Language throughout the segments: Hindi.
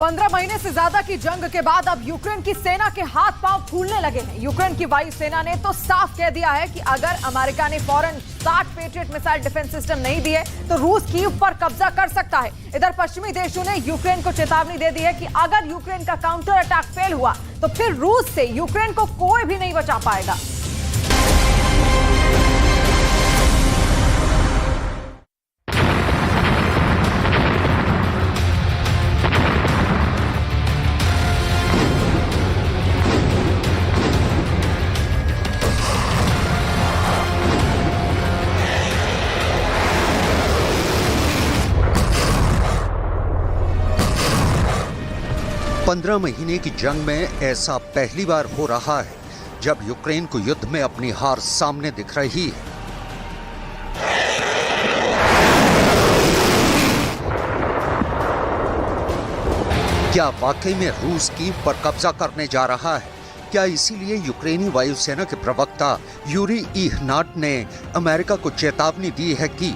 15 महीने से ज्यादा की जंग के बाद अब यूक्रेन की सेना के हाथ पांव फूलने लगे हैं। यूक्रेन की वायुसेना ने तो साफ कह दिया है कि अगर अमेरिका ने फौरन 60 पेट्रियट मिसाइल डिफेंस सिस्टम नहीं दिए तो रूस कीव पर कब्जा कर सकता है। इधर पश्चिमी देशों ने यूक्रेन को चेतावनी दे दी है कि अगर यूक्रेन का काउंटर अटैक फेल हुआ तो फिर रूस से यूक्रेन को कोई भी नहीं बचा पाएगा। पंद्रह महीने की जंग में ऐसा पहली बार हो रहा है जब यूक्रेन को युद्ध में अपनी हार सामने दिख रही है। क्या वाकई में रूस कीव पर कब्जा करने जा रहा है? क्या इसीलिए यूक्रेनी वायुसेना के प्रवक्ता यूरी इहनाट ने अमेरिका को चेतावनी दी है कि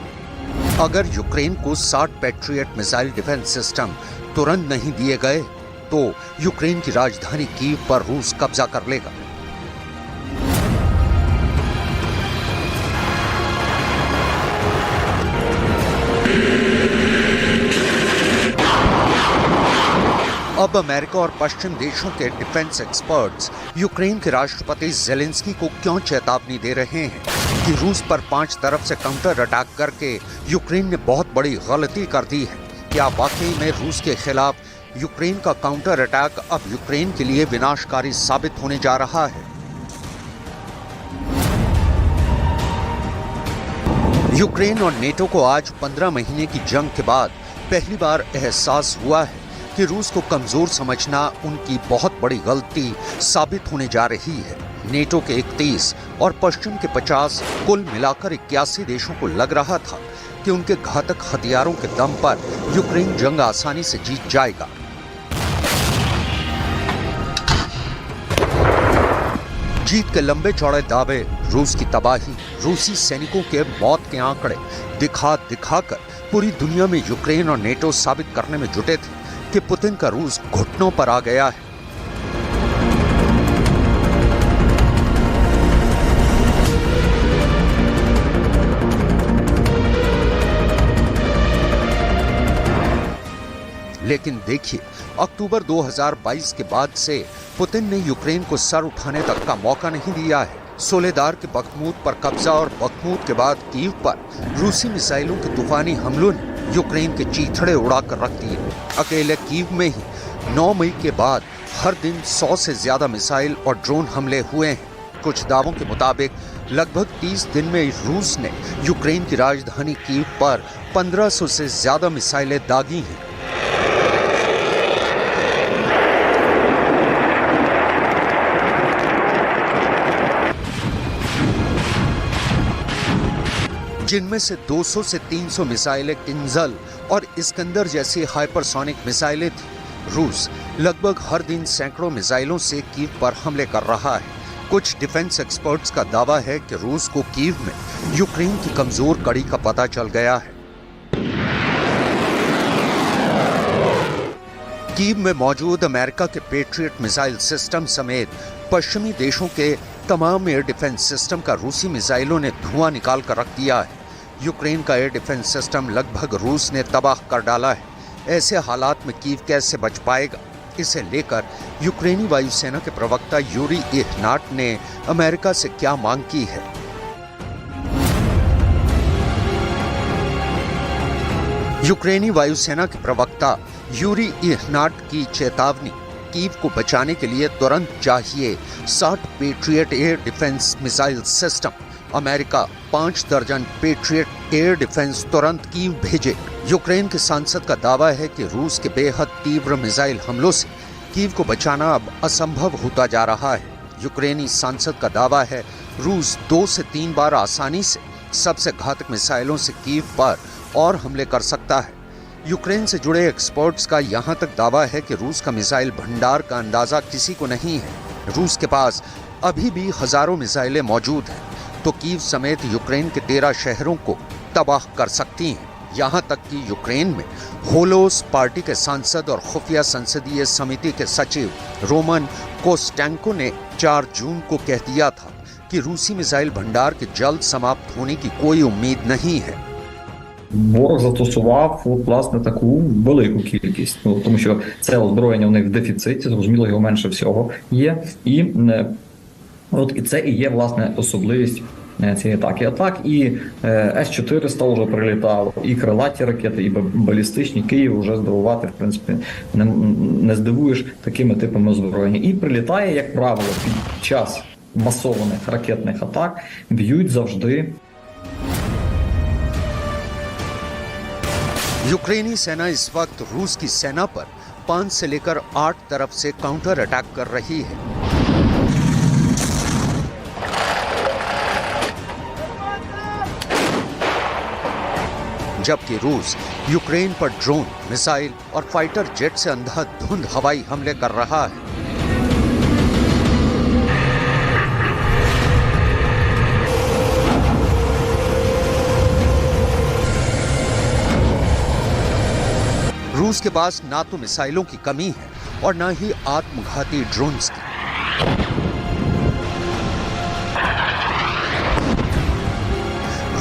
अगर यूक्रेन को 60 पैट्रियट मिसाइल डिफेंस सिस्टम तुरंत नहीं दिए गए तो यूक्रेन की राजधानी कीव पर रूस कब्जा कर लेगा। अब अमेरिका और पश्चिम देशों के डिफेंस एक्सपर्ट्स यूक्रेन के राष्ट्रपति ज़ेलेंस्की को क्यों चेतावनी दे रहे हैं कि रूस पर 5 तरफ से काउंटर अटैक करके यूक्रेन ने बहुत बड़ी गलती कर दी है। क्या वाकई में रूस के खिलाफ यूक्रेन का काउंटर अटैक अब यूक्रेन के लिए विनाशकारी साबित होने जा रहा है? यूक्रेन और नेटो को आज 15 महीने की जंग के बाद पहली बार एहसास हुआ है कि रूस को कमजोर समझना उनकी बहुत बड़ी गलती साबित होने जा रही है। नेटो के 31 और पश्चिम के 50 कुल मिलाकर 81 देशों को लग रहा था कि उनके घातक हथियारों के दम पर यूक्रेन जंग आसानी से जीत जाएगा। जीत के लंबे चौड़े दावे, रूस की तबाही, रूसी सैनिकों के मौत के आंकड़े दिखाकर पूरी दुनिया में यूक्रेन और नेटो साबित करने में जुटे थे कि पुतिन का रूस घुटनों पर आ गया है। लेकिन देखिए, अक्टूबर 2022 के बाद से पुतिन ने यूक्रेन को सर उठाने तक का मौका नहीं दिया है। सोलेदार के बखमूत पर कब्जा और बखमूत के बाद कीव पर रूसी मिसाइलों के तूफानी हमलों ने यूक्रेन के चीथड़े उड़ाकर रख दिए। अकेले कीव में ही 9 मई के बाद हर दिन 100 से ज्यादा मिसाइल और ड्रोन हमले हुए हैं। कुछ दावों के मुताबिक लगभग 30 दिन में रूस ने यूक्रेन की राजधानी कीव पर 1500 से ज्यादा मिसाइलें दागी हैं। जिनमें से 200 से 300 मिसाइलें किंजल और इस्कंदर जैसी हाइपरसोनिक मिसाइलें थी। रूस लगभग हर दिन सैकड़ों मिसाइलों से कीव पर हमले कर रहा है। कुछ डिफेंस एक्सपर्ट्स का दावा है कि रूस को कीव में यूक्रेन की कमजोर कड़ी का पता चल गया है। कीव में मौजूद अमेरिका के पेट्रियट मिसाइल सिस्टम समेत पश्चिमी देशों के तमाम एयर डिफेंस सिस्टम का रूसी मिसाइलों ने धुआं निकाल कर रख दिया है। यूक्रेन का एयर डिफेंस सिस्टम लगभग रूस ने तबाह कर डाला है। ऐसे हालात में कीव कैसे बच पाएगा, इसे लेकर यूक्रेनी वायुसेना के प्रवक्ता यूरी इहनाट ने अमेरिका से क्या मांग की है। यूक्रेनी वायुसेना के प्रवक्ता यूरी इहनाट की चेतावनी, कीव को बचाने के लिए तुरंत चाहिए 60 patriot air defence missile system. America 5 दर्जन पेट्रियट एयर डिफेंस तुरंत कीव भेजे। यूक्रेन के सांसद का दावा है कि रूस के बेहद तीव्र मिसाइल हमलों से कीव को बचाना अब असंभव होता जा रहा है। यूक्रेनी सांसद का दावा है रूस 2 से 3 बार आसानी से सबसे घातक मिसाइलों से कीव पर और हमले कर सकता है। यूक्रेन से जुड़े एक्सपर्ट्स का यहां तक दावा है कि रूस का मिसाइल भंडार का अंदाजा किसी को नहीं है। रूस के पास अभी भी हजारों मिसाइलें मौजूद हैं तो कीव समेत यूक्रेन के 13 शहरों को तबाह कर सकती हैं। यहाँ तक कि यूक्रेन में होलोस पार्टी के सांसद और खुफिया संसदीय समिति के सचिव रोमन कोस्टेंको ने 4 जून को कह दिया था कि रूसी मिसाइल भंडार के जल्द समाप्त होने की कोई उम्मीद नहीं है। Ворог застосував власне таку велику кількість, тому що це озброєння у них в дефіциті, зрозуміло, його менше всього є, і це і є власне особливість цієї атаки. А так і С-400 вже прилітало, і крилаті ракети, і балістичні. Київ вже здивувати, в принципі, не здивуєш такими типами озброєння. І прилітає, як правило, під час масованих ракетних атак б'ють завжди. यूक्रेनी सेना इस वक्त रूस की सेना पर 5 से लेकर 8 तरफ से काउंटर अटैक कर रही है। जबकि रूस यूक्रेन पर ड्रोन, मिसाइल और फाइटर जेट से अंधाधुंध हवाई हमले कर रहा है। रूस के पास ना तो मिसाइलों की कमी है और ना ही आत्मघाती ड्रोन्स की।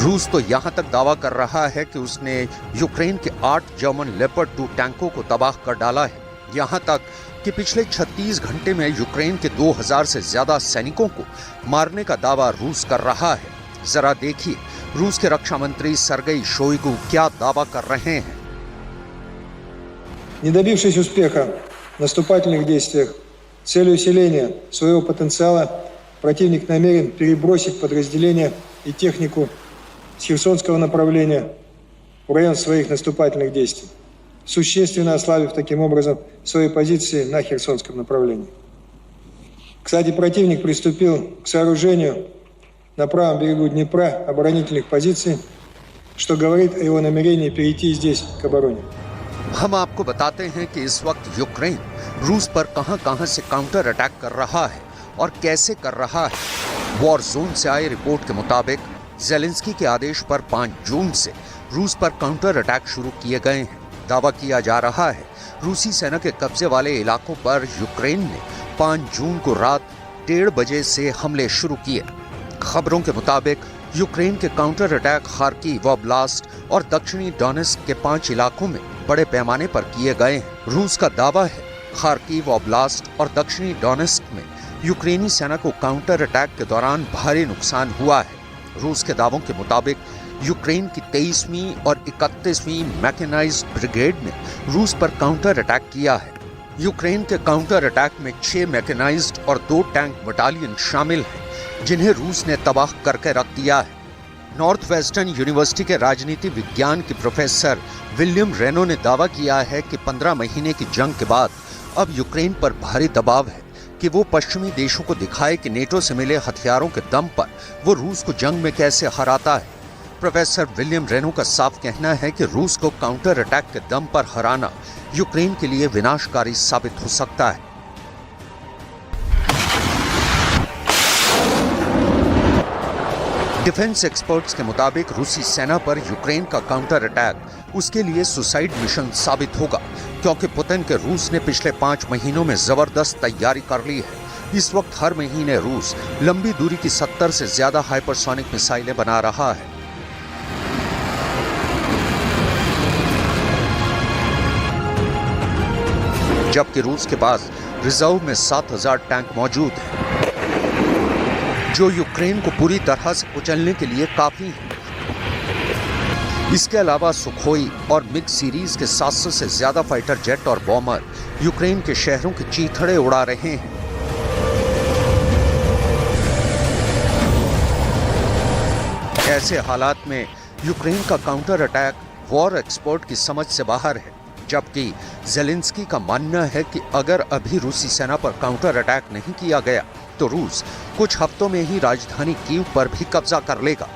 रूस तो यहां तक दावा कर रहा है कि उसने यूक्रेन के 8 जर्मन लेपर्ड 2 टैंकों को तबाह कर डाला है। यहां तक कि पिछले 36 घंटे में यूक्रेन के 2000 से ज्यादा सैनिकों को मारने का दावा रूस कर रहा है। जरा देखिए रूस के रक्षा मंत्री सर्गेई शोइगु क्या दावा कर रहे हैं। Не добившись успеха в наступательных действиях, с целью усиления своего потенциала, противник намерен перебросить подразделения и технику с Херсонского направления в район своих наступательных действий, существенно ослабив таким образом свои позиции на Херсонском направлении. Кстати, противник приступил к сооружению на правом берегу Днепра оборонительных позиций, что говорит о его намерении перейти здесь к обороне. हम आपको बताते हैं कि इस वक्त यूक्रेन रूस पर कहां-कहां से काउंटर अटैक कर रहा है और कैसे कर रहा है। वॉर जोन से आई रिपोर्ट के मुताबिक ज़ेलेंस्की के आदेश पर 5 जून से रूस पर काउंटर अटैक शुरू किए गए हैं। दावा किया जा रहा है रूसी सेना के कब्जे वाले इलाकों पर यूक्रेन ने 5 जून को रात 1:30 बजे से हमले शुरू किए। खबरों के मुताबिक यूक्रेन के काउंटर अटैक खार्किव ओब्लास्ट और दक्षिणी डोनेट्स्क के 5 इलाकों में बड़े पैमाने पर किए गए हैं। रूस का दावा है खार्किव ओब्लास्ट और दक्षिणी डोनेट्स्क में यूक्रेनी सेना को काउंटर अटैक के दौरान भारी नुकसान हुआ है। रूस के दावों के मुताबिक यूक्रेन की 23वीं और 31वीं मैकेनाइज्ड ब्रिगेड ने रूस पर काउंटर अटैक किया है। यूक्रेन के काउंटर अटैक में 6 मैकेनाइज्ड और 2 टैंक बटालियन शामिल हैं, जिन्हें रूस ने तबाह करके रख दिया है। नॉर्थ वेस्टर्न यूनिवर्सिटी के राजनीति विज्ञान के प्रोफेसर विलियम रेनो ने दावा किया है कि 15 महीने की जंग के बाद अब यूक्रेन पर भारी दबाव है कि वो पश्चिमी देशों को दिखाए कि नेटो से मिले हथियारों के दम पर वो रूस को जंग में कैसे हराता है। प्रोफेसर विलियम रेनो का साफ कहना है कि रूस को काउंटर अटैक के दम पर हराना यूक्रेन के लिए विनाशकारी साबित हो सकता है। डिफेंस एक्सपर्ट्स के मुताबिक रूसी सेना पर यूक्रेन का काउंटर अटैक उसके लिए सुसाइड मिशन साबित होगा, क्योंकि पुतिन के रूस ने पिछले 5 महीनों में जबरदस्त तैयारी कर ली है। इस वक्त हर महीने रूस लंबी दूरी की 70 से ज्यादा हाइपरसोनिक मिसाइलें बना रहा है। जबकि रूस के पास रिजर्व में 7000 टैंक मौजूद हैं, जो यूक्रेन को पूरी तरह से कुचलने के लिए काफी है। इसके अलावा सुखोई और मिग सीरीज के 700 से ज्यादा फाइटर जेट और बॉम्बर यूक्रेन के शहरों के चीथड़े उड़ा रहे हैं। ऐसे हालात में यूक्रेन का काउंटर अटैक वॉर एक्सपर्ट की समझ से बाहर है, जबकि ज़ेलेंस्की का मानना है कि अगर अभी रूसी सेना पर काउंटर अटैक नहीं किया गया तो रूस कुछ हफ्तों में ही राजधानी कीव पर भी कब्जा कर लेगा।